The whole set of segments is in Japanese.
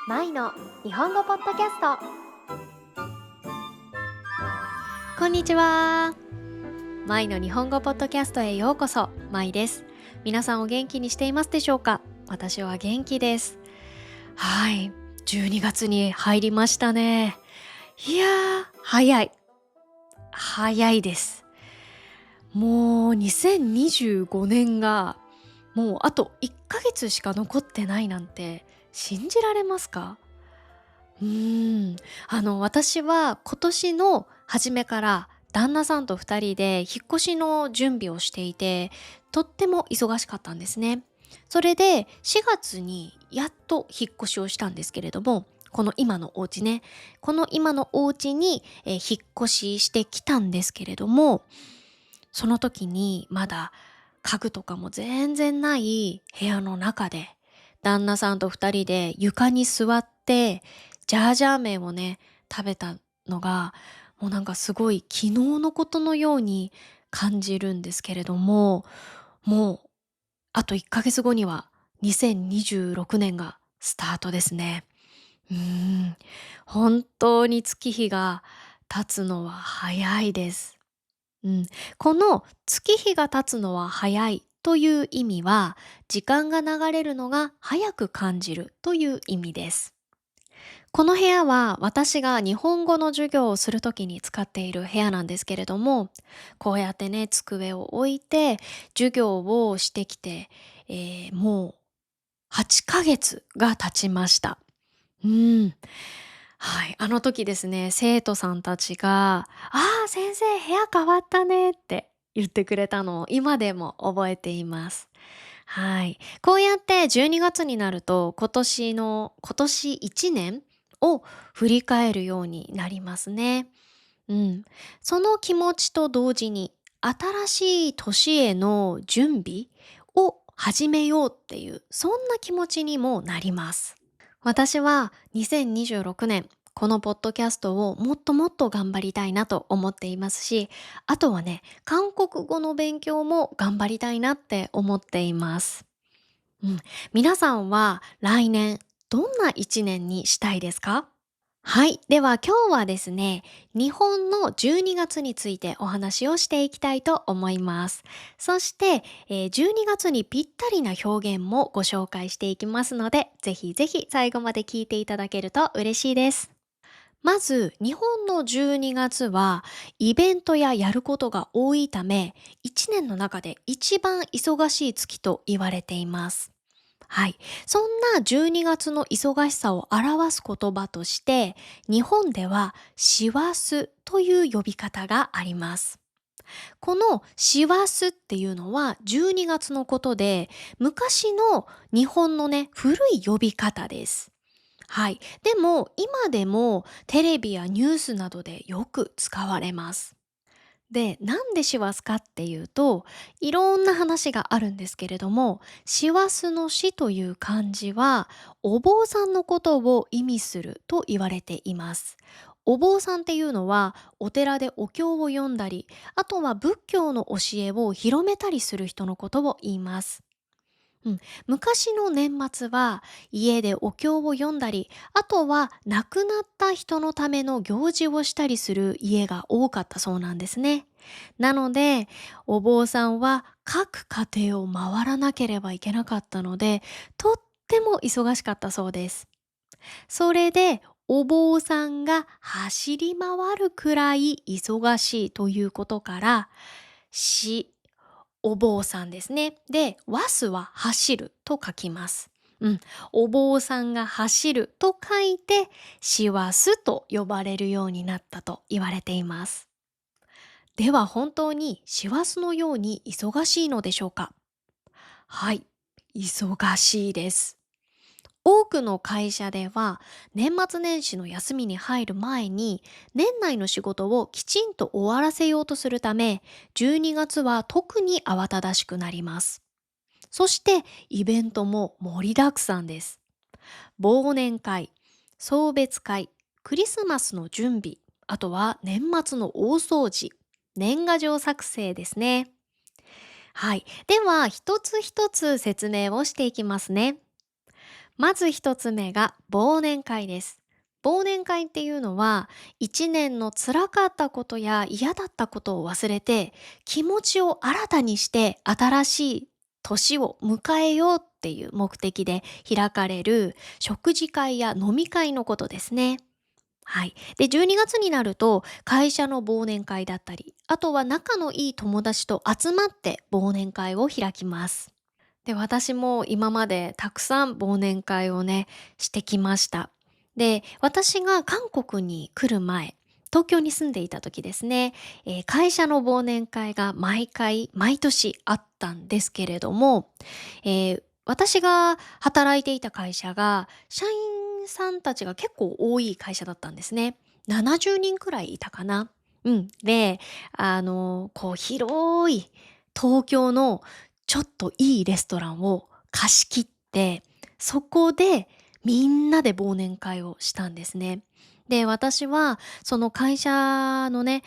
マイの日本語ポッドキャスト。こんにちは。マイの日本語ポッドキャストへようこそ。マイです。皆さんお元気にしていますでしょうか？私は元気です。はい、12月に入りましたね。いやー、早いです。もう2025年がもうあと1ヶ月しか残ってないなんて信じられますか？うーん、私は今年の初めから旦那さんと2人で引っ越しの準備をしていて、とっても忙しかったんですね。それで4月にやっと引っ越しをしたんですけれども、この今のお家ね、この今のお家に、引っ越ししてきたんですけれども、その時にまだ家具とかも全然ない部屋の中で、旦那さんと2人で床に座ってジャージャー麺をね、食べたのが、もうなんかすごい昨日のことのように感じるんですけれども、もうあと1ヶ月後には2026年がスタートですね。うーん、本当に月日が経つのは早いです。うん、この月日が経つのは早いという意味は、時間が流れるのが早く感じるという意味です。この部屋は私が日本語の授業をするときに使っている部屋なんですけれども、こうやってね、机を置いて授業をしてきて、もう8ヶ月が経ちました。うん。はい。あの時ですね、生徒さんたちが、ああ、先生、部屋変わったねって言ってくれたのを今でも覚えています。はい。こうやって12月になると、今年1年を振り返るようになりますね。うん。その気持ちと同時に、新しい年への準備を始めようっていう、そんな気持ちにもなります。私は2026年、このポッドキャストをもっともっと頑張りたいなと思っていますし、あとはね、韓国語の勉強も頑張りたいなって思っています。うん。皆さんは来年、どんな一年にしたいですか？はい。では今日はですね、日本の12月についてお話をしていきたいと思います。そして、12月にぴったりな表現もご紹介していきますので、ぜひぜひ最後まで聞いていただけると嬉しいです。まず、日本の12月はイベントややることが多いため、1年の中で一番忙しい月と言われています。はい。そんな12月の忙しさを表す言葉として、日本では師走という呼び方があります。この師走っていうのは12月のことで、昔の日本のね、古い呼び方です。はい。でも、今でもテレビやニュースなどでよく使われます。で、なんで師走かっていうと、いろんな話があるんですけれども、師走の師という漢字は、お坊さんのことを意味すると言われています。お坊さんっていうのは、お寺でお経を読んだり、あとは仏教の教えを広めたりする人のことを言います。うん、昔の年末は家でお経を読んだり、あとは亡くなった人のための行事をしたりする家が多かったそうなんですね。なので、お坊さんは各家庭を回らなければいけなかったので、とっても忙しかったそうです。それで、お坊さんが走り回るくらい忙しいということから、しお坊さんですね。で、わすは走ると書きます。うん。お坊さんが走ると書いて、師走と呼ばれるようになったと言われています。では本当に師走のように忙しいのでしょうか？はい。忙しいです。多くの会社では年末年始の休みに入る前に年内の仕事をきちんと終わらせようとするため、12月は特に慌ただしくなります。そしてイベントも盛りだくさんです。忘年会、送別会、クリスマスの準備、あとは年末の大掃除、年賀状作成ですね。はい。では、一つ一つ説明をしていきますね。まず一つ目が忘年会です。忘年会っていうのは、一年の辛かったことや嫌だったことを忘れて、気持ちを新たにして新しい年を迎えようっていう目的で開かれる食事会や飲み会のことですね。はい。で、12月になると会社の忘年会だったり、あとは仲のいい友達と集まって忘年会を開きます。で、私も今までたくさん忘年会をね、してきました。で、私が韓国に来る前、東京に住んでいた時ですね、会社の忘年会が毎年あったんですけれども、私が働いていた会社が、社員さんたちが結構多い会社だったんですね。70人くらいいたかな。うん。で、こう広い東京のちょっといいレストランを貸し切って、そこでみんなで忘年会をしたんですね。で、私はその会社のね、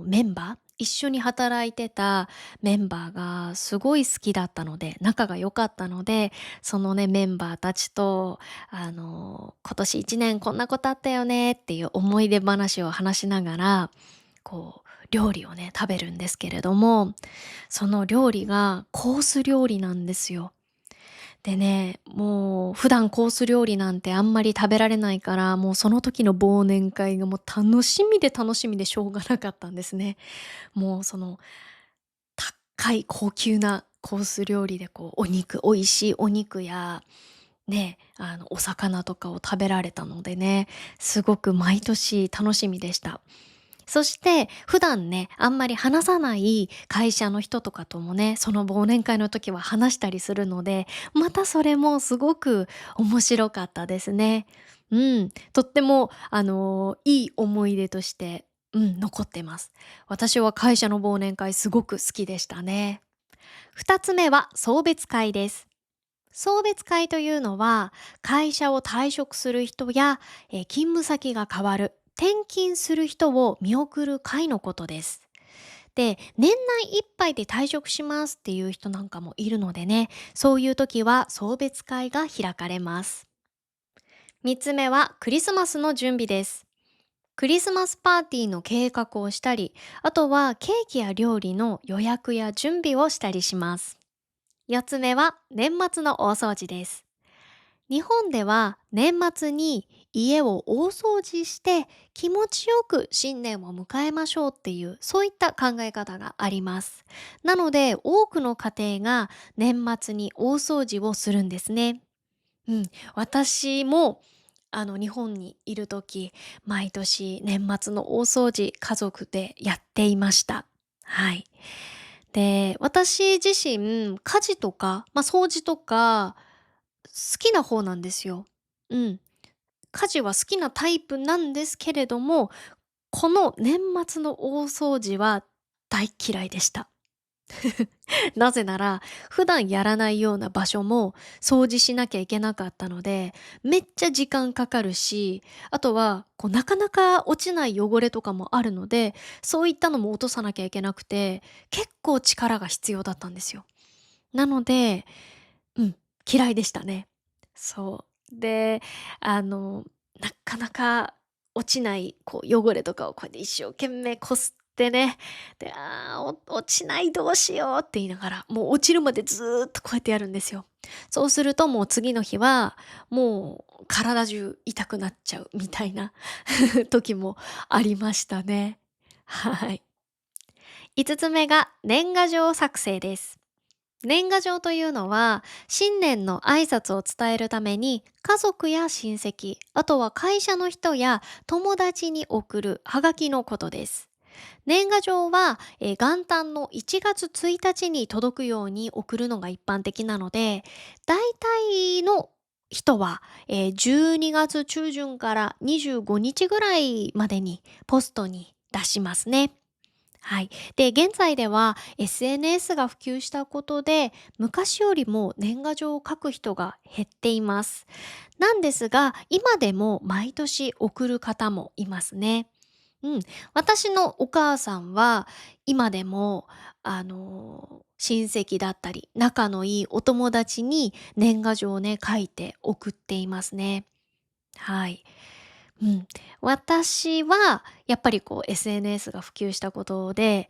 メンバー、一緒に働いてたメンバーがすごい好きだったので、仲が良かったので、そのね、メンバーたちと、今年1年こんなことあったよねっていう思い出話を話しながら、料理をね、食べるんですけれども、その料理がコース料理なんですよ。でね、もう普段コース料理なんてあんまり食べられないから、もうその時の忘年会がもう楽しみで楽しみでしょうがなかったんですね。もうその高い高級なコース料理で美味しいお肉や、ね、お魚とかを食べられたのでね、すごく毎年楽しみでした。そして、普段ね、あんまり話さない会社の人とかともね、その忘年会の時は話したりするので、またそれもすごく面白かったですね。うん、とっても、いい思い出として、残ってます。私は会社の忘年会すごく好きでしたね。二つ目は送別会です。送別会というのは、会社を退職する人や、勤務先が変わる、転勤する人を見送る会のことです。で、年内いっぱいで退職しますっていう人なんかもいるのでね、そういう時は送別会が開かれます。三つ目はクリスマスの準備です。クリスマスパーティーの計画をしたり、あとはケーキや料理の予約や準備をしたりします。四つ目は年末の大掃除です。日本では年末に家を大掃除して気持ちよく新年を迎えましょうっていうそういった考え方があります。なので多くの家庭が年末に大掃除をするんですね。うん、私も日本にいる時、毎年年末の大掃除家族でやっていました。はい。で、私自身、家事とか、掃除とか、好きな方なんですよ。うん。家事は好きなタイプなんですけれども、この年末の大掃除は大嫌いでした。なぜなら、普段やらないような場所も掃除しなきゃいけなかったので、めっちゃ時間かかるし、あとは、なかなか落ちない汚れとかもあるので、そういったのも落とさなきゃいけなくて、結構力が必要だったんですよ。なので、うん、嫌いでしたね。そう。で、あの、なかなか落ちない、汚れとかをこうやって一生懸命こすってね、で、落ちないどうしようって言いながら、もう落ちるまでずーっとこうやってやるんですよ。そうするともう次の日は、もう体中痛くなっちゃうみたいな時もありましたね。はい。5つ目が年賀状作成です。年賀状というのは、新年の挨拶を伝えるために、家族や親戚、あとは会社の人や友達に送るハガキのことです。年賀状は、元旦の1月1日に届くように送るのが一般的なので、大体の人は、12月中旬から25日ぐらいまでにポストに出しますね。はい。で、現在では SNS が普及したことで、昔よりも年賀状を書く人が減っています。なんですが、今でも毎年送る方もいますね。うん。私のお母さんは、今でも、親戚だったり、仲のいいお友達に年賀状をね、書いて送っていますね。はい。うん。私はやっぱりこう SNS が普及したことで、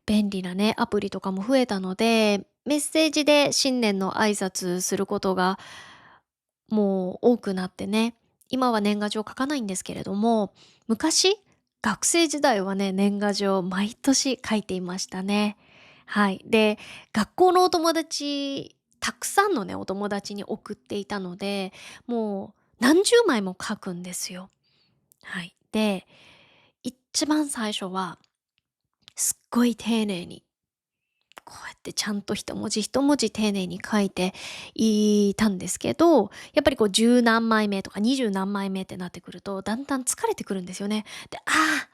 便利なね、アプリとかも増えたので、メッセージで新年の挨拶することがもう多くなってね、今は年賀状書かないんですけれども、昔、学生時代はね、年賀状毎年書いていましたね。はい。で、学校のお友達、たくさんのね、お友達に送っていたので、もう何十枚も書くんですよ。はい。で、一番最初は、すっごい丁寧にこうやってちゃんと一文字一文字丁寧に書いていたんですけど、やっぱりこう十何枚目とか二十何枚目ってなってくると、だんだん疲れてくるんですよね。で、ああ、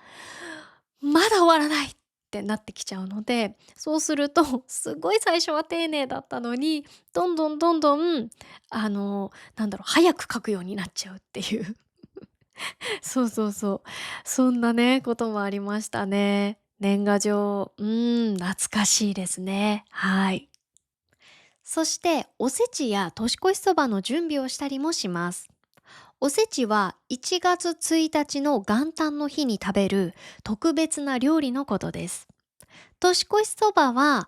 まだ終わらないってなってきちゃうので、そうすると、すごい最初は丁寧だったのに、どんどんどんどん、早く書くようになっちゃうっていう。そうそうそう。そんなね、こともありましたね。年賀状、懐かしいですね。はい。そして、おせちや年越しそばの準備をしたりもします。おせちは1月1日の元旦の日に食べる特別な料理のことです。年越しそばは、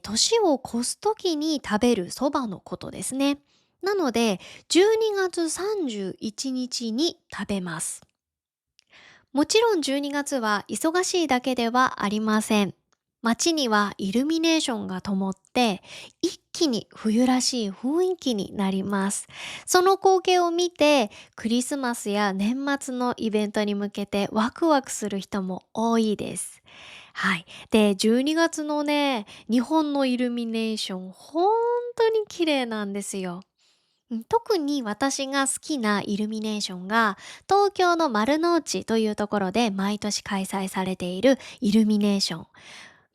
年を越す時に食べるそばのことですね。なので、12月31日にちに食べます。もちろん12月は忙しいだけではありません。街にはイルミネーションが灯って、一気に冬らしい雰囲気になります。その光景を見て、クリスマスや年末のイベントに向けてワクワクする人も多いです。はい。で、12月のね、日本のイルミネーション、本当に綺麗なんですよ。特に私が好きなイルミネーションが、東京の丸の内というところで毎年開催されているイルミネーション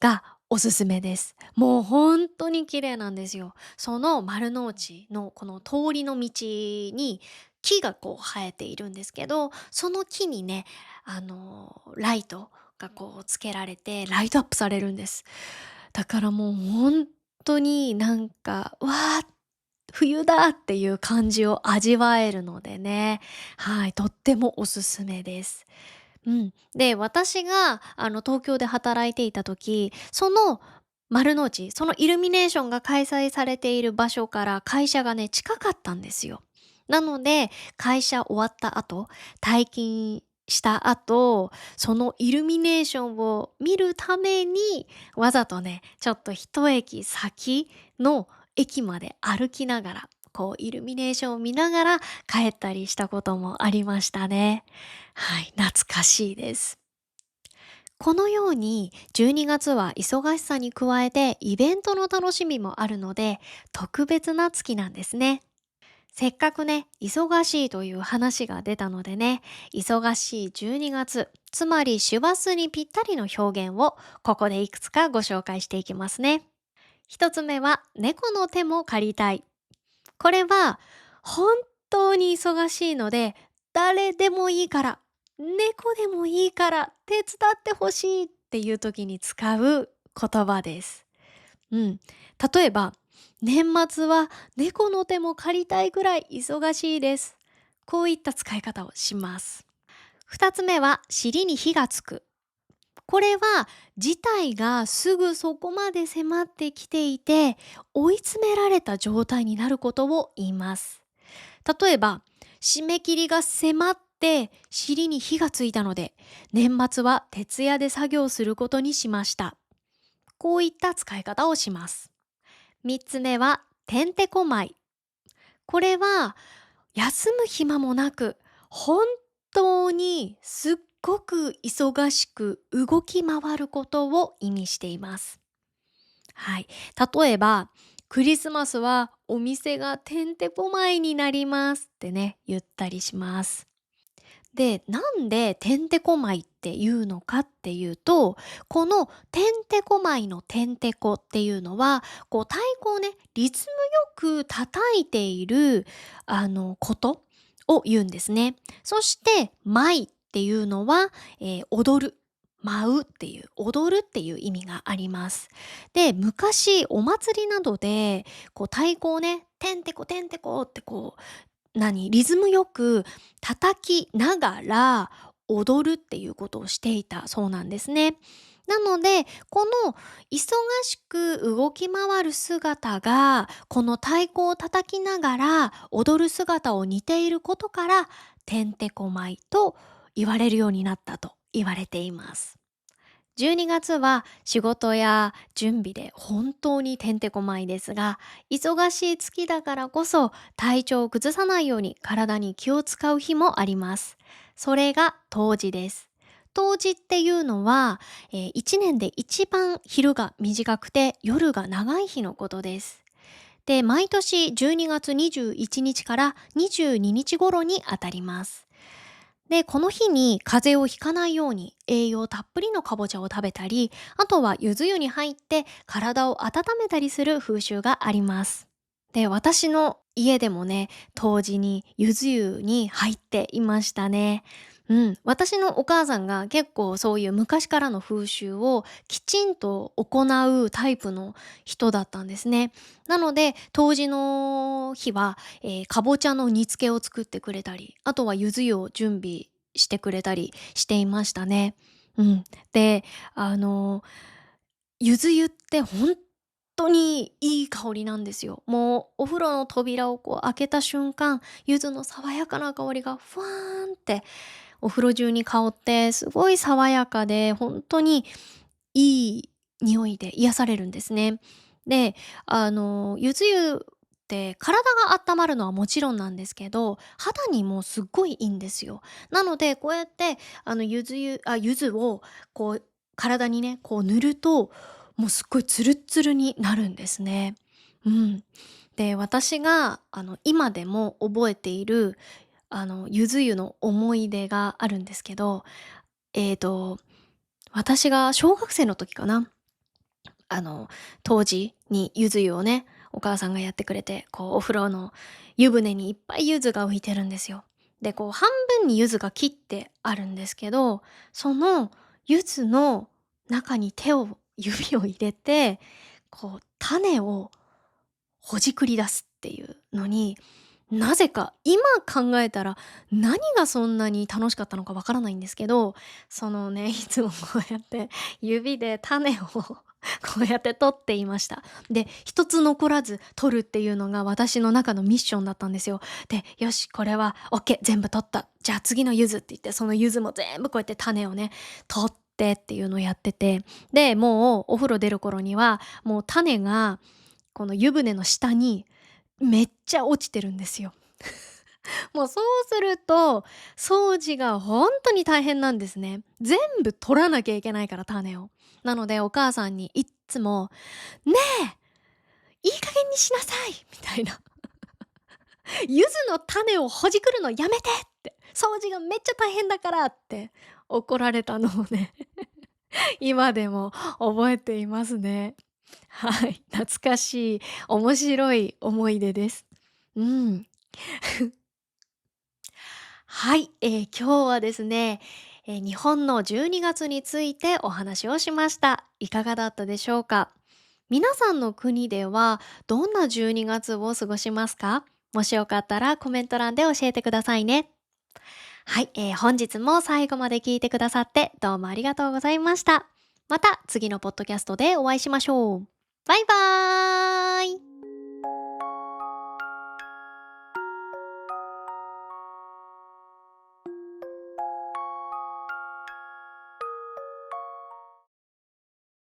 がおすすめです。もう本当に綺麗なんですよ。その丸の内のこの通りの道に木がこう生えているんですけど、その木にね、ライトがこうつけられてライトアップされるんです。だからもう本当になんか、わー冬だっていう感じを味わえるのでね、はい、とってもおすすめです。うん。で、私が東京で働いていた時、その丸の内、そのイルミネーションが開催されている場所から会社がね、近かったんですよ。なので、会社終わった後、退勤した後、そのイルミネーションを見るために、わざとね、ちょっと一駅先の駅まで歩きながら、こうイルミネーションを見ながら帰ったりしたこともありましたね。はい、懐かしいです。このように12月は忙しさに加えてイベントの楽しみもあるので特別な月なんですね。せっかくね、忙しいという話が出たのでね、忙しい12月、つまり師走にぴったりの表現をここでいくつかご紹介していきますね。一つ目は猫の手も借りたい。これは本当に忙しいので、誰でもいいから、猫でもいいから手伝ってほしいっていう時に使う言葉です。うん。例えば、年末は猫の手も借りたいぐらい忙しいです。こういった使い方をします。二つ目は、尻に火がつく。これは事態がすぐそこまで迫ってきていて、追い詰められた状態になることを言います。例えば、締め切りが迫って尻に火がついたので、年末は徹夜で作業することにしました。こういった使い方をします。三つ目は、てんてこまい。これは、休む暇もなく、本当にすっごく忙しく動き回ることを意味しています。はい。例えば、クリスマスはお店がてんてこまいになりますってね、言ったりします。で、なんでてんてこまいっていうのかっていうと、このてんてこまいのてんてこっていうのは、こう太鼓をね、リズムよく叩いている、ことを言うんですね。そして、舞っていうのは、踊る。舞うっていう、踊るっていう意味があります。で、昔お祭りなどで、太鼓をね、てんてこてんてこってリズムよく叩きながら踊るっていうことをしていたそうなんですね。なので、この忙しく動き回る姿が、この太鼓を叩きながら踊る姿を似ていることから、てんてこ舞いと言われるようになったと言われています。12月は仕事や準備で本当にてんてこまいですが、忙しい月だからこそ体調を崩さないように体に気を使う日もあります。それが冬至です。冬至っていうのは、1年で一番昼が短くて夜が長い日のことです。で、毎年12月21日から22日頃にあたります。で、この日に風邪をひかないように栄養たっぷりのかぼちゃを食べたり、あとはゆず湯に入って体を温めたりする風習があります。で、私の家でもね、冬至にゆず湯に入っていましたね。私のお母さんが結構そういう昔からの風習をきちんと行うタイプの人だったんですね。なので、冬至の日はかぼちゃの煮付けを作ってくれたり、あとは柚子湯を準備してくれたりしていましたね。うん。で、あの、柚子湯って本当にいい香りなんですよ。もうお風呂の扉を開けた瞬間、柚子の爽やかな香りがふわーんってお風呂中に香って、すごい爽やかで、本当にいい匂いで癒されるんですね。で、ゆず湯って体が温まるのはもちろんなんですけど、肌にもすっごいいいんですよ。なので、こうやって、ゆずを体にね、塗ると、もうすっごいツルッツルになるんですね。うん。で、私が、今でも覚えている、ゆず湯の思い出があるんですけど、えっと、私が小学生の時かな。当時に柚子湯をね、お母さんがやってくれて、お風呂の湯船にいっぱい柚子が浮いてるんですよ。で、半分に柚子が切ってあるんですけど、その柚子の中に指を入れて、種をほじくり出すっていうのに、なぜか今考えたら何がそんなに楽しかったのかわからないんですけど、そのね、いつもこうやって指で種をこうやって取っていました。で、一つ残らず取るっていうのが私の中のミッションだったんですよ。で、よし、これはオッケー、全部取った。じゃあ次の柚子って言って、その柚子も全部こうやって種をね、取ってっていうのをやってて、で、もうお風呂出る頃には、もう種がこの湯船の下にめっちゃ落ちてるんですよ。もうそうすると、掃除がほんとに大変なんですね。全部取らなきゃいけないから、種を。なのでお母さんにいっつも、「ねえ、いい加減にしなさい」みたいな。「柚子の種をほじくるのやめて」って、「掃除がめっちゃ大変だから」って怒られたのをね、今でも覚えていますね。はい、懐かしい面白い思い出です。うん。はい、今日はですね、日本の12月についてお話をしました。いかがだったでしょうか？皆さんの国ではどんな12月を過ごしますか？もしよかったらコメント欄で教えてくださいね。はい、本日も最後まで聞いてくださってどうもありがとうございました。また次のポッドキャストでお会いしましょう。バイバーイ。